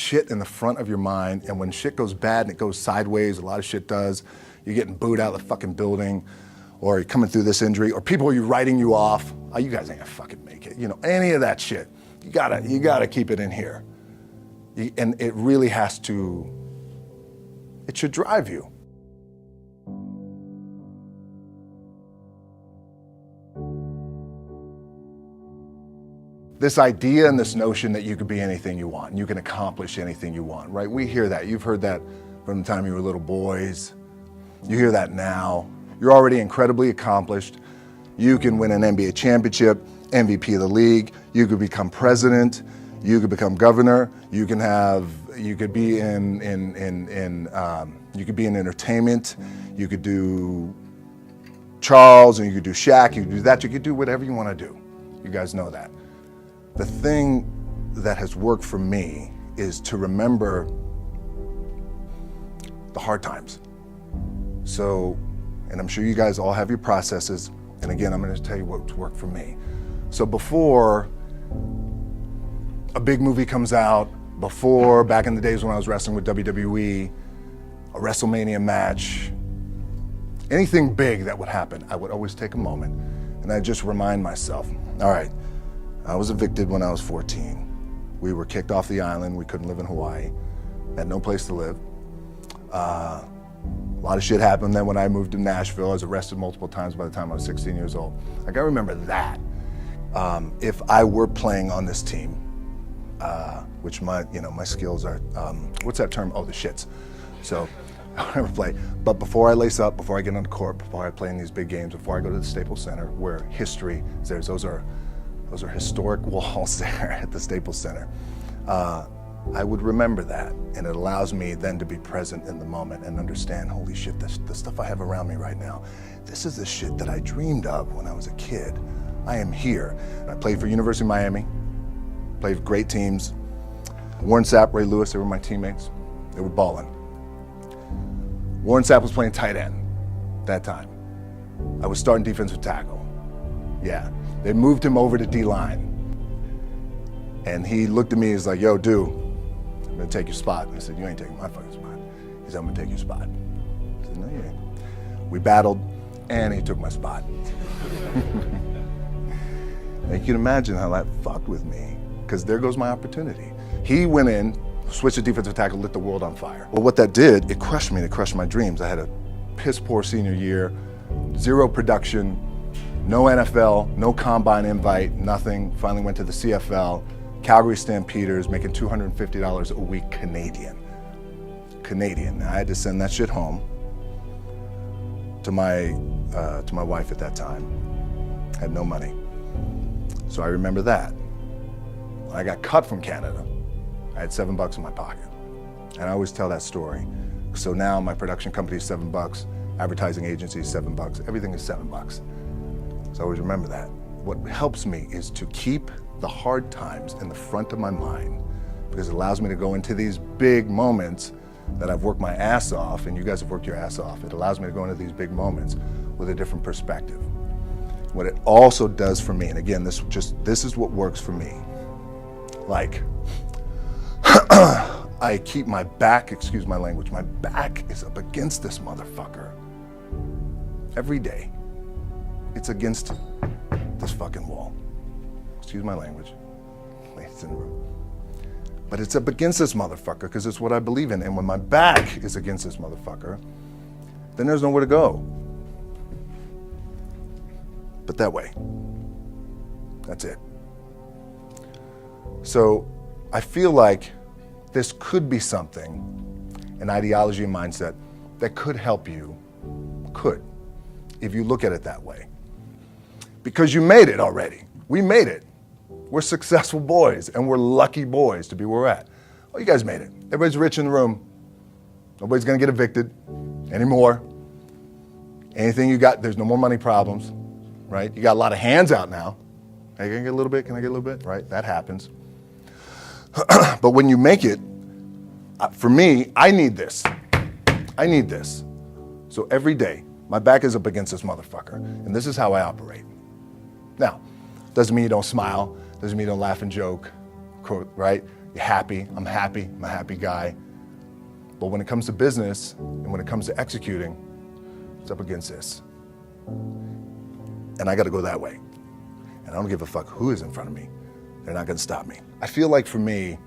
shit in the front of your mind, and when shit goes bad and it goes sideways, a lot of shit does, you're getting booed out of the fucking building, or you're coming through this injury, or people are writing you off, oh, you guys ain't gonna fucking make it. You know, any of that shit, you gotta keep it in here. And it really has to, it should drive you. This idea and this notion that you could be anything you want, and you can accomplish anything you want, right? We hear that. You've heard that from the time you were little boys. You hear that now. You're already incredibly accomplished. You can win an NBA championship, MVP of the league. You could become president. You could become governor. You could be in entertainment. You could do Charles, and you could do Shaq. You could do that. You could do whatever you want to do. You guys know that. The thing that has worked for me is to remember the hard times. So, and I'm sure you guys all have your processes, and again, I'm gonna tell you what's worked for me. So before a big movie comes out, before, back in the days when I was wrestling with WWE, a WrestleMania match, anything big that would happen, I would always take a moment and I'd just remind myself, all right, I was evicted when I was 14. We were kicked off the island. We couldn't live in Hawaii. Had no place to live. A lot of shit happened. Then when I moved to Nashville, I was arrested multiple times by the time I was 16 years old. I gotta remember that. If I were playing on this team, which my skills are, what's that term? Oh, the shits. So I'll never play. But before I lace up, before I get on the court, before I play in these big games, before I go to the Staples Center, where history is there, those are historic walls there at the Staples Center. I would remember that, and it allows me then to be present in the moment and understand, holy shit, the stuff I have around me right now, this is the shit that I dreamed of when I was a kid. I am here. I played for University of Miami, played for great teams. Warren Sapp, Ray Lewis, they were my teammates. They were balling. Warren Sapp was playing tight end that time. I was starting defensive tackle. Yeah. They moved him over to D-line. And he looked at me, he's like, yo, dude, I'm gonna take your spot. And I said, you ain't taking my fucking spot. He said, I'm gonna take your spot. I said, no, you ain't. We battled, and he took my spot. Now you can imagine how that fucked with me, because there goes my opportunity. He went in, switched to defensive tackle, lit the world on fire. Well, what that did, it crushed me, it crushed my dreams. I had a piss poor senior year, zero production, no NFL, no combine invite, nothing. Finally went to the CFL, Calgary Stampeders, making $250 a week Canadian. Now, I had to send that shit home to my wife at that time. Had no money. So I remember that. When I got cut from Canada, I had $7 in my pocket. And I always tell that story. So now my production company is $7, advertising agency is $7, everything is $7. So I always remember that. What helps me is to keep the hard times in the front of my mind, because it allows me to go into these big moments that I've worked my ass off, and you guys have worked your ass off. It allows me to go into these big moments with a different perspective. What it also does for me, and again, this is what works for me. Like, I keep my back, excuse my language, my back is up against this motherfucker every day. It's against this fucking wall. Excuse my language, ladies in the room. But it's up against this motherfucker because it's what I believe in. And when my back is against this motherfucker, then there's nowhere to go. But that way. That's it. So I feel like this could be something, an ideology and mindset that could help you, if you look at it that way. Because you made it already. We made it. We're successful boys, and we're lucky boys to be where we're at. Oh, you guys made it. Everybody's rich in the room. Nobody's gonna get evicted anymore. Anything you got, there's no more money problems, right? You got a lot of hands out now. Hey, can I get a little bit? Can I get a little bit? Right, that happens. But when you make it, for me, I need this. I need this. So every day, my back is up against this motherfucker, and this is how I operate. Now, doesn't mean you don't smile, doesn't mean you don't laugh and joke, right? You're happy, I'm a happy guy. But when it comes to business and when it comes to executing, it's up against this. And I gotta go that way. And I don't give a fuck who is in front of me. They're not gonna stop me. I feel like for me,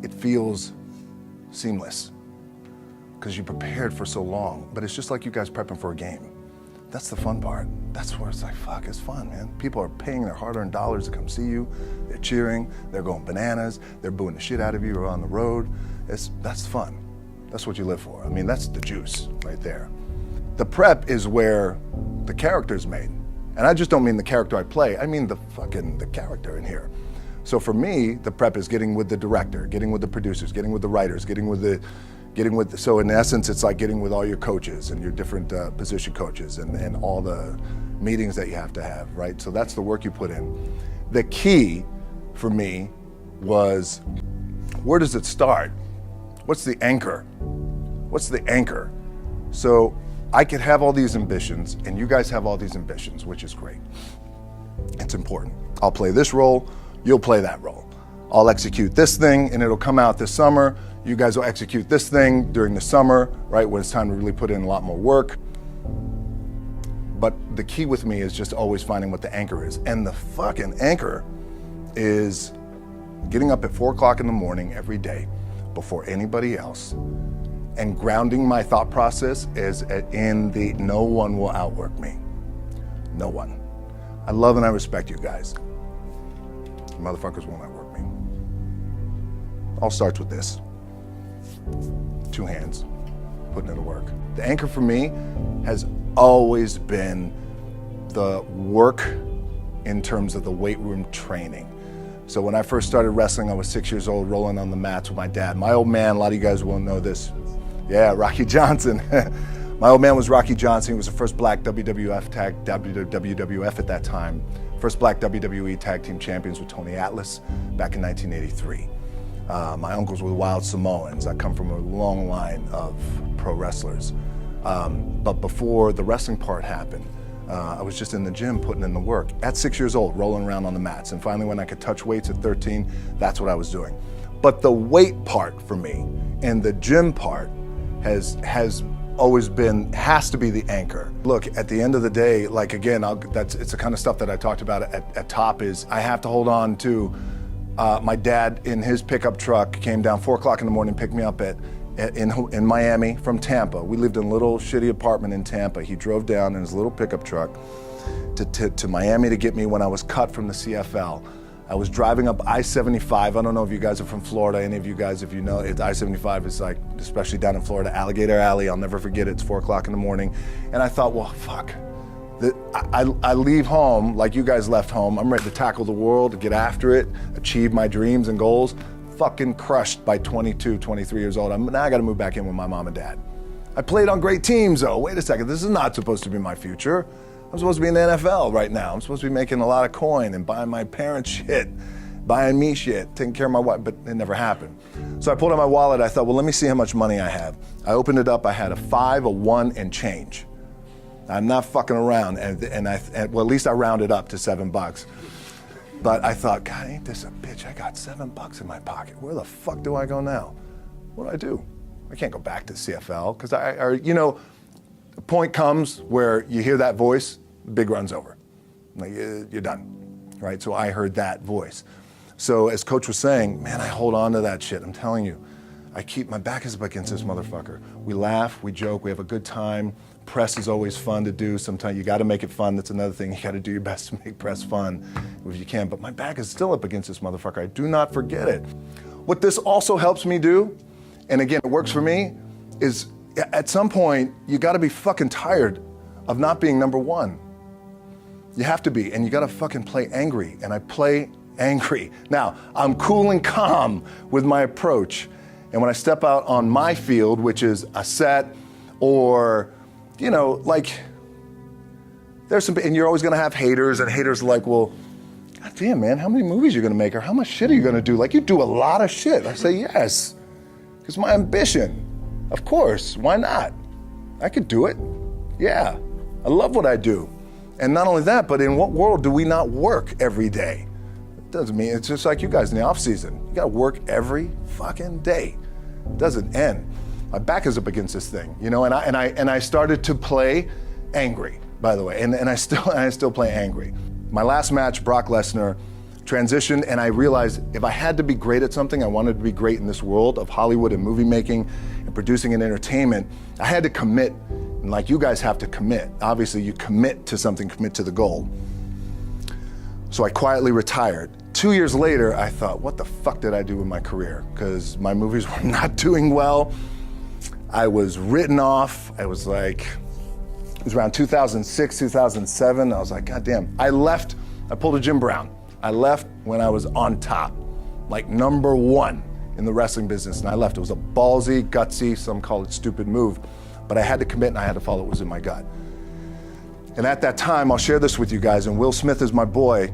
it feels seamless because you prepared for so long, but it's just like you guys prepping for a game. That's the fun part. That's where it's like, fuck, it's fun, man. People are paying their hard-earned dollars to come see you. They're cheering, they're going bananas, they're booing the shit out of you or on the road. That's fun. That's what you live for. I mean, that's the juice right there. The prep is where the character's made. And I just don't mean the character I play, I mean the character in here. So for me, the prep is getting with the director, getting with the producers, getting with the writers, so in essence, it's like getting with all your coaches and your different position coaches and all the meetings that you have to have, right? So that's the work you put in. The key for me was, where does it start? What's the anchor? What's the anchor? So I could have all these ambitions and you guys have all these ambitions, which is great. It's important. I'll play this role, you'll play that role. I'll execute this thing and it'll come out this summer. You guys will execute this thing during the summer, right, when it's time to really put in a lot more work. But the key with me is just always finding what the anchor is. And the fucking anchor is getting up at 4 o'clock in the morning every day before anybody else and grounding my thought process is in the no one will outwork me. No one. I love and I respect you guys. Motherfuckers won't outwork me. All starts with this. 2 hands, putting it to work. The anchor for me has always been the work in terms of the weight room training. So when I first started wrestling, I was 6 years old, rolling on the mats with my dad. My old man, a lot of you guys won't know this. Yeah, Rocky Johnson. My old man was Rocky Johnson. He was the first black WWF at that time. First black WWE tag team champions with Tony Atlas back in 1983. My uncles were wild Samoans. I come from a long line of pro wrestlers. But before the wrestling part happened, I was just in the gym putting in the work. At 6 years old, rolling around on the mats. And finally when I could touch weights at 13, that's what I was doing. But the weight part for me and the gym part has always been, has to be the anchor. Look, at the end of the day, like again, it's the kind of stuff that I talked about at top is I have to hold on to my dad in his pickup truck came down 4 o'clock in the morning, picked me up in Miami from Tampa. We lived in a little shitty apartment in Tampa. He drove down in his little pickup truck to Miami to get me when I was cut from the CFL. I was driving up I-75. I don't know if you guys are from Florida, any of you guys, if you know, I-75 is like, especially down in Florida, Alligator Alley. I'll never forget it. It's 4 o'clock in the morning. And I thought, well, fuck. I leave home like you guys left home. I'm ready to tackle the world, to get after it, achieve my dreams and goals. Fucking crushed by 22, 23 years old. Now I gotta move back in with my mom and dad. I played on great teams though. Wait a second, this is not supposed to be my future. I'm supposed to be in the NFL right now. I'm supposed to be making a lot of coin and buying my parents shit, buying me shit, taking care of my wife, but it never happened. So I pulled out my wallet, I thought, well, let me see how much money I have. I opened it up, I had a 5, a 1, and change. I'm not fucking around, and well, at least I rounded up to $7. But I thought, God, ain't this a bitch? I got $7 in my pocket. Where the fuck do I go now? What do I do? I can't go back to CFL, because the point comes where you hear that voice, the big run's over. Like, you're done, right? So I heard that voice. So as Coach was saying, man, I hold on to that shit. I'm telling you, my back is up against this motherfucker. We laugh, we joke, we have a good time. Press is always fun to do. Sometimes you gotta make it fun. That's another thing. You gotta do your best to make press fun if you can. But my back is still up against this motherfucker. I do not forget it. What this also helps me do, and again, it works for me, is at some point, you gotta be fucking tired of not being number one. You have to be, and you gotta fucking play angry, and I play angry. Now, I'm cool and calm with my approach, and when I step out on my field, which is a set, or, like, there's some, and you're always gonna have haters, and haters are like, well, God damn, man, how many movies are you gonna make, or how much shit are you gonna do? Like, you do a lot of shit. I say, yes, because my ambition, of course, why not? I could do it, yeah. I love what I do. And not only that, but in what world do we not work every day? Doesn't mean, it's just like you guys in the off season. You gotta work every fucking day. It doesn't end. My back is up against this thing, you know, and I started to play angry, by the way, and I still play angry. My last match, Brock Lesnar, transitioned, and I realized if I had to be great at something, I wanted to be great in this world of Hollywood and movie making and producing and entertainment, I had to commit, and like you guys have to commit. Obviously, you commit to something, commit to the goal. So I quietly retired. 2 years later, I thought, what the fuck did I do with my career? Because my movies were not doing well. I was written off. I was like, it was around 2006, 2007. I was like, God damn. I left, I pulled a Jim Brown. I left when I was on top, like #1 in the wrestling business, and I left. It was a ballsy, gutsy, some call it stupid move, but I had to commit and I had to follow what was in my gut. And at that time, I'll share this with you guys, and Will Smith is my boy,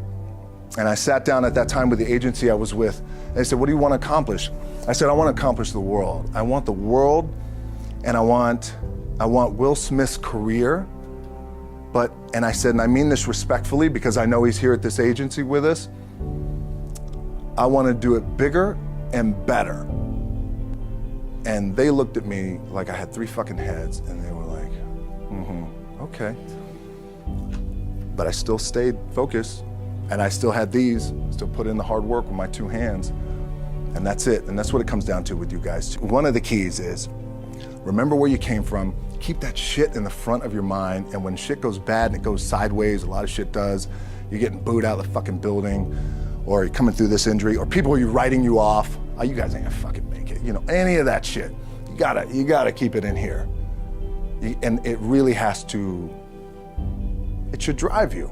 and I sat down at that time with the agency I was with, and they said, what do you want to accomplish? I said, I want to accomplish the world. I want the world, and I want Will Smith's career, and I said, and I mean this respectfully because I know he's here at this agency with us, I want to do it bigger and better. And they looked at me like I had 3 fucking heads, and they were like, okay. But I still stayed focused, and I still had still put in the hard work with my 2 hands, and that's it. And that's what it comes down to with you guys. One of the keys is, remember where you came from, keep that shit in the front of your mind, and when shit goes bad and it goes sideways, a lot of shit does, you're getting booed out of the fucking building, or you're coming through this injury, or people are writing you off, oh, you guys ain't gonna fucking make it, you know, any of that shit. You gotta keep it in here. And it really has to, it should drive you.